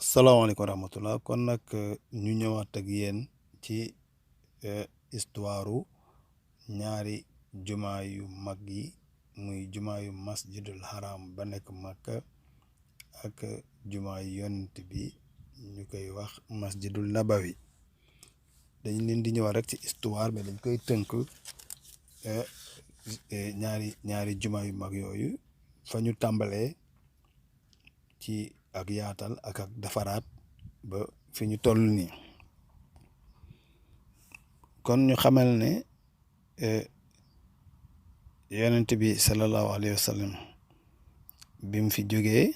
salaamaaleykum wa rahmatullah kon nag ñu ñëwaat ak yéen ci histoire ñaari jumaa yu mag yi muy jumaa yu masjidul haram ba nekk Makka ak jumaa yu yonent bi ñu koy wax masjidul nabawi dañ leen di ñëwaat rek ci histoire mais dañ koy tënk ñaari jumaa yu mag yooyu fa ñu tàmbalee ci ak yaatal ak defaraat ba fi ñu toll nii kon ñu xamal ne yonent bi sallallahu alayhi wa sallam bi mu fi jógee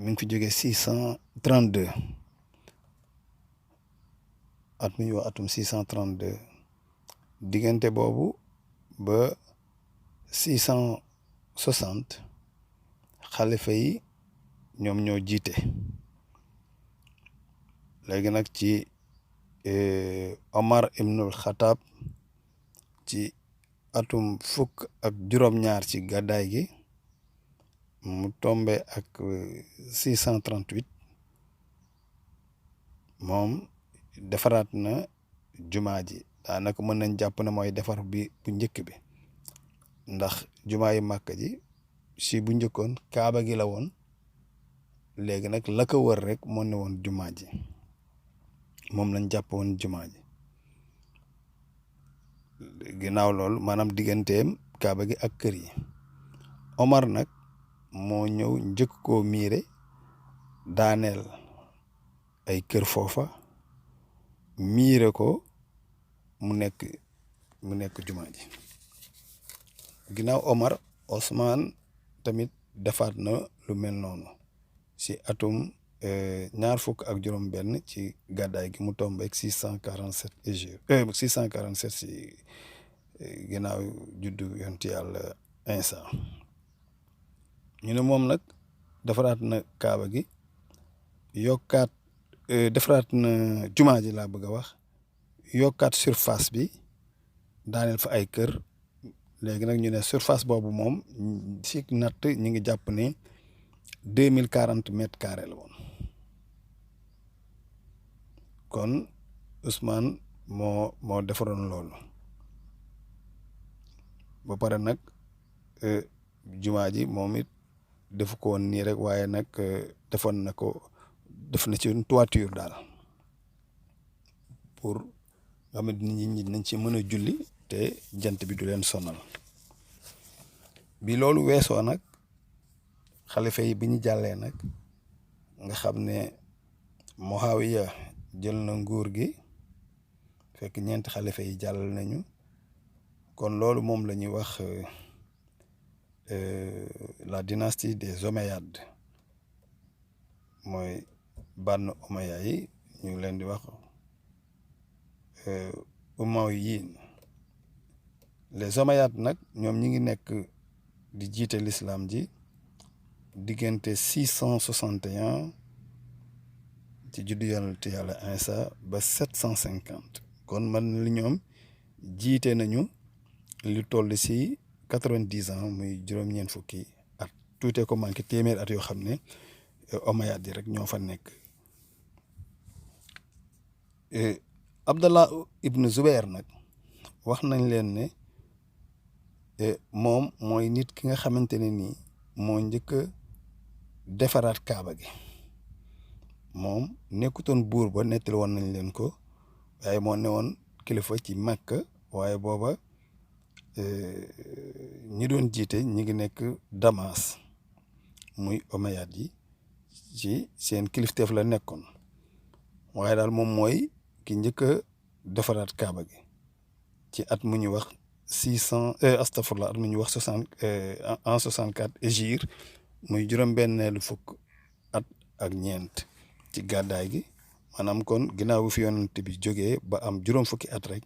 mi ngi fi jógee 632 at mi wax atum 632 diggante boobu ba 660 xalifa yi ñoom ñoo jiite léegi nag ci Omar ibnul Xataab ci atum fukk ak juróom-ñaar ci gàddaay gi mu tombe ak 638 moom defaraat na jumaa ji daanaka mën nañ jàpp ne mooy defar bi bu njëkk bi ndax jumaa yi Màkka ji si bu njëkkoon kaaba gi la woon léegi nag la ko wër rek moo ne woon jumaa ji moom lañ jàpp woon jumaa ji ginnaaw loolu maanaam digganteem kaaba gi ak kër yi Omar nag moo ñëw njëkk koo miire daaneel ay kër foofa miire ko mu nekk jumaa ji ginnaaw Omar Ousmane tamit defaat na lu mel noonu si atum ñaar fukk ak juróom benn ci gàddaay gi mu tombeek 647 hégire 647 si ginnaaw juddu yonti yàlla Insa ñu ne moom nag defaraat na kaaba gi yokkaat defaraat na jumaa ji laa bëgg a wax yokkaat surface bi daaneel fa ay kër léegi nag ñu ne surface boobu moom si natt ñu ngi jàpp ne 2040 mètres carrés la woon kon Ousmane moo defaroon loolu ba pare nag jumaa ji moom it defu ko woon nii rek waaye nag def na ci toiture daal pour nga xam ne nit ñi nañ ci mën a julli te jant bi du leen sonal bi loolu weesoo nag xalifa yi bi ñu jàllee nag nga xam ne Muawiya jël na nguur gi fekk ñeenti xalifa yi jàll nañu kon loolu moom la ñuy wax la dynastie des Omeyyades mooy bànn Omeya yi ñu ngi leen di wax Umayyin les Omeyyades nag ñoom ñi ngi nekk di jiite l'islam ji diggante 661 ci juddu yonent yàlla Insa ba 750 kon man li ñoom jiite nañu lu toll si 90 ans muy juróom-ñeent fukki at tuutee ko manqué téeméer at yoo xam ne Omeyyades yi rek ñoo fa nekk Abdallah ibn Zubair nag wax nañ leen ne moom mooy nit ki nga xamante ne nii moo njëkk a defaraat kaaba gi moom nekkutoon buur ba nettali woon nañ leen ko waaye moo ne woon kilifa ci Makka waaye booba ñi doon jiite ñi ngi nekk Damas muy Omeyyades yi ci seen kilifteef la nekkoon waaye daal moom mooy ki njëkk a defaraat kaaba gi ci at mu ñu wax 600 astafurlah at mu ñu wax 64 hégire muy juróom-benneelu fukk at ak ñeent ci gàddaay gi maanaam kon ginnaaw bu fi yonent bi jógee ba am juróom fukki at rek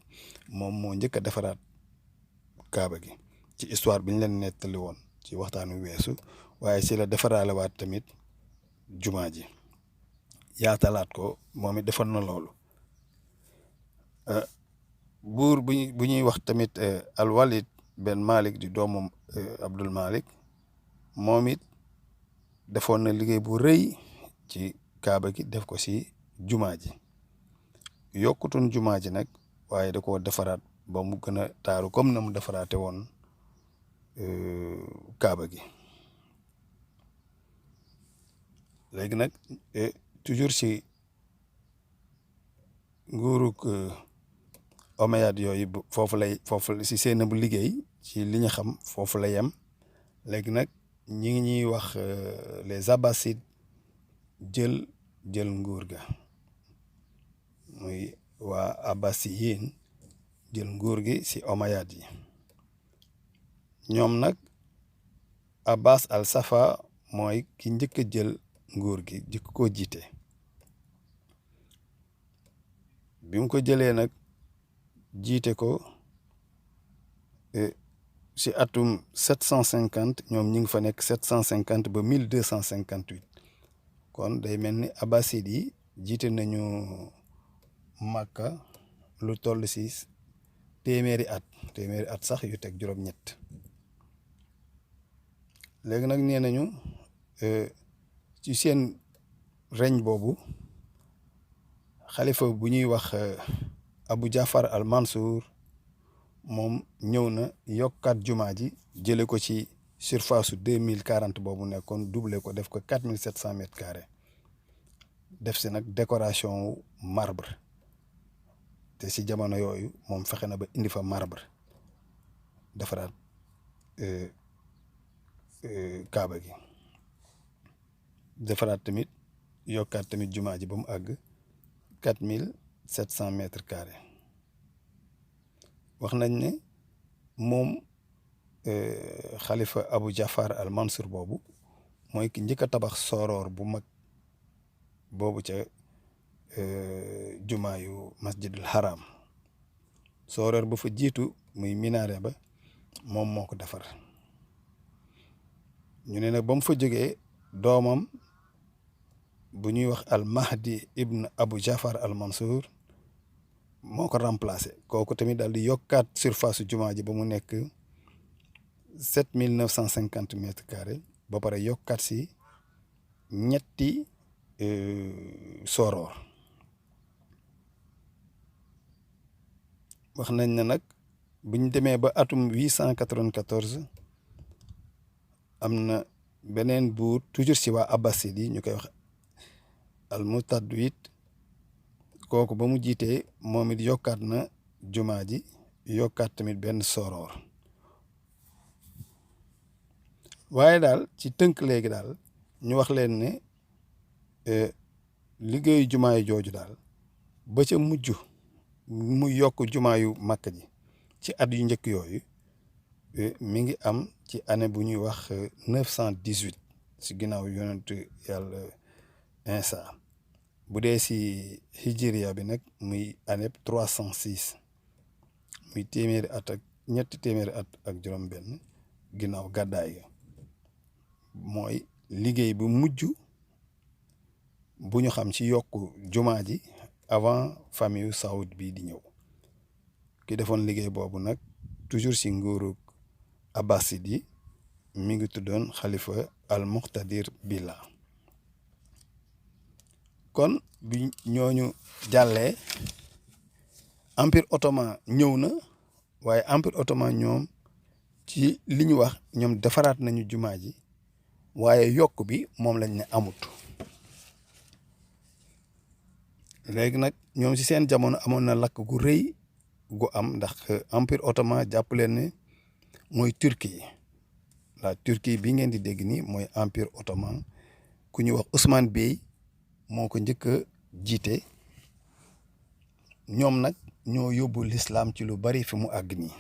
moom moo njëkk a defaraat kaaba gi ci histoire bi ñu leen nettali woon ci waxtaan wi weesu waaye si la defaraalewaat tamit jumaa ji yaatalaat ko moom it defar na loolu buur bu ñuy wax tamit al Walid Ben Malik di doomu Abdul Malik moom it defoon na liggéey bu rëy ci kaaba gi def ko ci jumaa ji yokkutun jumaa ji nag waaye da koo defaraat ba mu gën a taaru comme na mu defaraate woon kaaba gi léegi nag toujours ci nguurug Omeyyade yooyu foofu ci seen bu liggéey ci li ñu xam foofu la yem léegi nag ñi ngi ñuy wax les Abbassides jël nguur ga muy waa Abbasiyin jël nguur gi ci Omeyyade yi ñoom nag Abbas al Safa mooy ki njëkk a jël nguur gi njëkk koo jiite bi mu ko jëlee nag jiite ko ci atum 750 ñoom ñi ngi fa nekk 750 ba 1258 kon day mel ni Abbasside yi jiite nañu Makka lu toll ci téeméeri at sax yu teg juróom-ñett léegi nag nee nañu ci seen reñ boobu xalifa bu ñuy wax Abu Jafar al Mansour moom ñëw na yokkaat jumaa ji jële ko ci surface su 2040 boobu nekkoon doublé ko def ko 4700 mètres carrés def si nag décoration wu marbre te si jamono yooyu moom fexe na ba indi fa marbre defaraat kaaba gi defaraat tamit yokkaat tamit jumaa ji ba mu àgg 4700 mètres carrés wax nañ ne moom xalifa Abu Jafar al Mansour boobu mooy ki njëkk a tabax sooroor bu mag boobu ca jumaa yu masjidul haram sooroor ba fa jiitu muy minaare ba moom moo ko defar ñu ne nag ba mu fa jógee doomam bu ñuy wax al Mahdi ibn Abu Jafar al Mansour moo ko remplacé kooku tamit daal di yokkaat surface jumaa ji ba mu nekk 7950 mètres carrés ba pare yokkaat si ñetti sooroor wax nañ ne nag buñ demee ba atum 894 am na beneen buur toujours si waa Abbasside yi ñu koy wax al Mutadwid kooku ba mu jiitee moom it yokkaat na jumaa ji yokkaat tamit benn sooroor waaye daal ci tënk léegi daal ñu wax leen ne liggéeyu jumaa yi jooju daal ba ca mujj mu yokk jumaa yu Makka ji ci at yu njëkk yooyu mi ngi am ci année bu ñuy wax 918 si ginnaaw yonentu yàlla Insa bu dee si hijriya bi nag muy année 306 muy ñetti téeméeri at ak juróom-benn ginnaaw gàddaay ga mooy liggéey bu mujj bu ñu xam ci yokku jumaa ji avant famille Saoud bii di ñëw ki defoon liggéey boobu nag toujours si nguuru Abbasside yi mi ngi tuddoon xalifa al Muqtadir Billah kon bi ñooñu jàllee empire ottoman ñëw na waaye empire ottoman ñoom ci li ñu wax ñoom defaraat nañu jumaa ji waaye yokk bi moom lañ ne amut léegi nag ñoom ci seen jamono amoon na lakk gu rëy gu am ndax empire ottoman jàpp leen ne mooy Turquie la Turquie bi ngeen di dégg nii mooy empire ottoman ku ñuy wax Ousmane Bey moo ko njëkk a jiite ñoom nag ñoo yóbbu l'islam ci lu bari fi mu àgg nii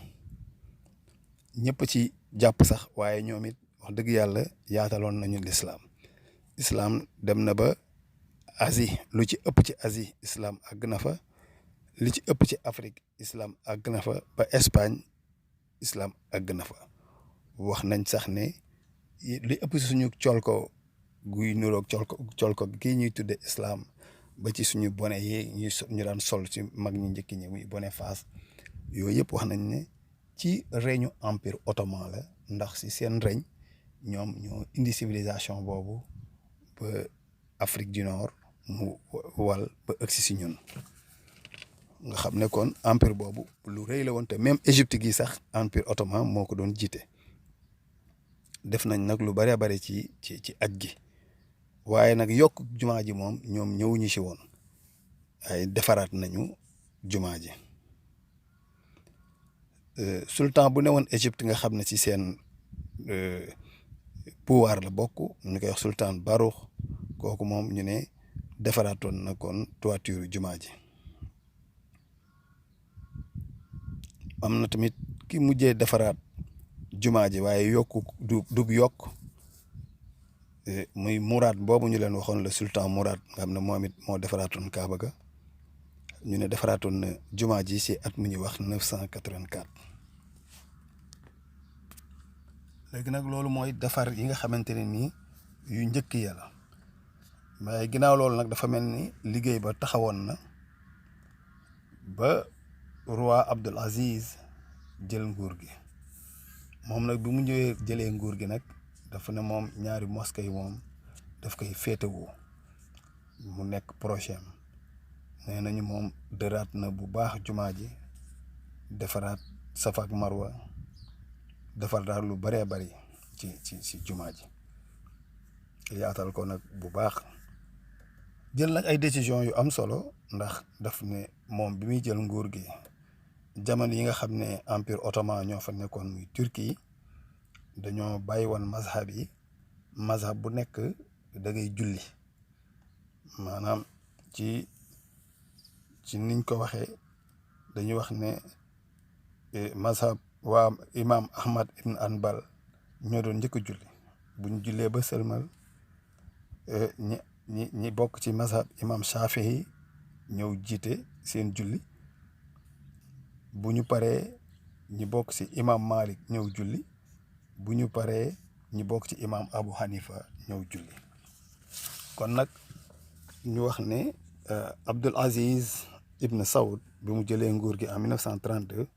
ñëpp ci jàpp sax waaye ñoom it wax dëgg yàlla yaataloon nañu l'islam dem na ba Asie lu ci ëpp ci Asie islam àgg na fa li ci ëpp ci Afrique islam àgg na fa ba Espagne islam àgg na fa wax nañ sax ne li ëpp ci suñu colko guy nuroog colko kii ñuy tudde islam ba ci suñu bone yi ñu daan sol ci mag ñi njëkk ñi muy bone Fass yooyu yëpp wax nañ ne ci règne empire ottoman la ndax si seen règne ñoom ñoo indi civilisation boobu ba Afrique du Nord mu wal ba ëgsi si ñun nga xam ne kon empire boobu lu rëy la woon te même Égypte gi sax empire ottoman moo ko doon jiite def nañ nag lu bari bari ci aj gi waaye nag yokk jumaa ji moom ñoom ñëwuñu si woon ay defaraat nañu jumaa ji sultan bu ne woon Égypte nga xam ne ci seen pouvoir la bokk ñu koy wax sultan Baruch kooku moom ñu ne defaraatoon na kon toiture jumaa ji am na tamit ki mujjee defaraat jumaa ji waaye yokku du yokk muy Murad boobu ñu leen waxoon la sultan Murad nga xam ne moom it moo defaraatoon Kaaba ga ñu ne defaraatoon na jumaa ji si at mu ñuy wax 984 léegi nag loolu mooy defar yi nga xamante ne nii yu njëkk ya la waaye ginnaaw loolu nag dafa mel ni liggéey ba taxawoon na ba roi Abdul Aziz jël nguur gi moom nag bi mu ñëwee jëlee nguur gi nag dafa ne moom ñaari mosquée yi moom daf koy féetewoo mu nekk projet nee nañu moom dëraat na bu baax jumaa ji defaraat Safa ak Marwa defar daal lu bëree bëri ci jumaa ji yaatal ko nag bu baax jël nag ay décision yu am solo ndax daf ne moom bi muy jël nguur gi jamono yi nga xam ne empire ottoman ñoo fa nekkoon muy Turquie dañoo bàyyi woon mazhab yi mazhab bu nekk da ngay julli maanaam ci niñ ko waxee dañuy wax ne mazhab waa imam Ahmad ibn Anbal ñoo doon njëkk a julli buñ jullee ba sëlmal ñi bokk ci mazhab imam Shafi'i ñëw jiite seen julli bu ñu paree ñi bokk ci imam Malik ñëw julli bu ñu paree ñi bokk ci imam Abu Hanifa ñëw julli kon nag ñu wax ne Abdul Aziz Ibn Saoud bi mu jëlee nguur gi en 1932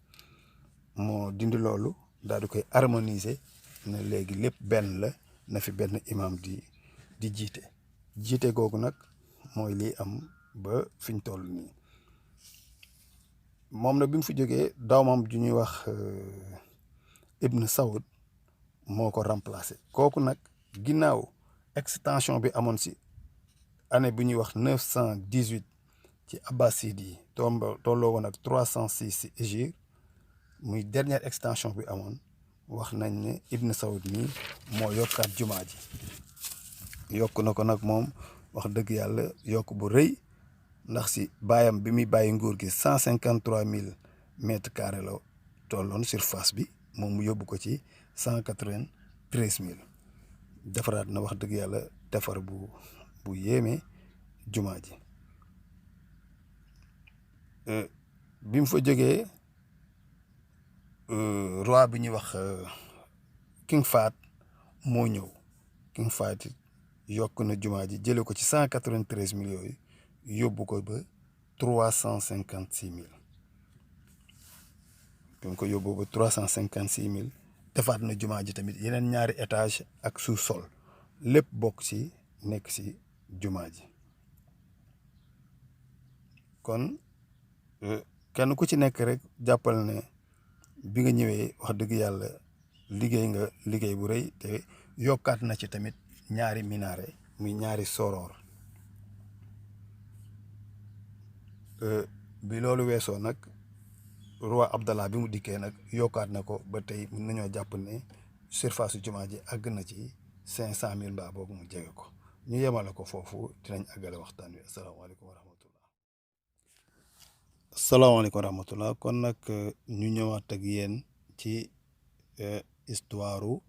moo dindi loolu daal di koy harmoniser ne léegi lépp benn la na fi benn imam di jiite googu nag mooy lii am ba fiñ toll nii moom nag bi mu fi jógee doomam ju ñuy wax Ibn Saoud moo ko remplacé kooku nag ginnaaw extension bi amoon si année bi ñuy wax 918 ci Abbasid yi tolloo woon ak 306 si Hégire muy dernière extension bi amoon wax nañ ne Ibn Saoud nii moo yokkaat jumaa ji yokk na ko nag moom wax dëgg yàlla yokk bu rëy ndax si baayam bi muy bàyyi nguur gi 153 000 mètres carrés la tolloon surface bi moom mu yóbbu ko ci 193 000 defaraat na wax dëgg yàlla defar bu yéeme jumaa ji bi mu fa jógee roi bi ñuy wax King Fahd moo ñëw King Fahd yokk na jumaa ji jëlee ko ci 193 000 yooyu yóbbu ko ba 356 000 bi mu ko yóbbu ba 356 000 defaat na jumaa ji tamit yeneen ñaari étage ak sous-sol lépp bokk ci nekk ci jumaa ji kon kenn ku ci nekk rek jàppal ne bi nga ñëwee wax dëgg yàlla liggéey nga liggéey bu rëy te yokkaat na ci tamit ñaari minaare muy ñaari soroor bi loolu weesoo nag roi Abdallah bi mu dikkee nag yokkaat na ko ba tey mën nañoo jàpp ne surface jumaa ji àgg na ci 500 000 mbaa boobu mu jege ko ñu yemale ko foofu dinañ àggale waxtaan wi asalaamaaleykum wa rahmatullah. asalaamaaleykum wa rahmatullah kon nag ñu ñëwaat ak yéen ci histoire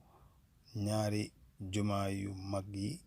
ñaari jumaa yu mag yi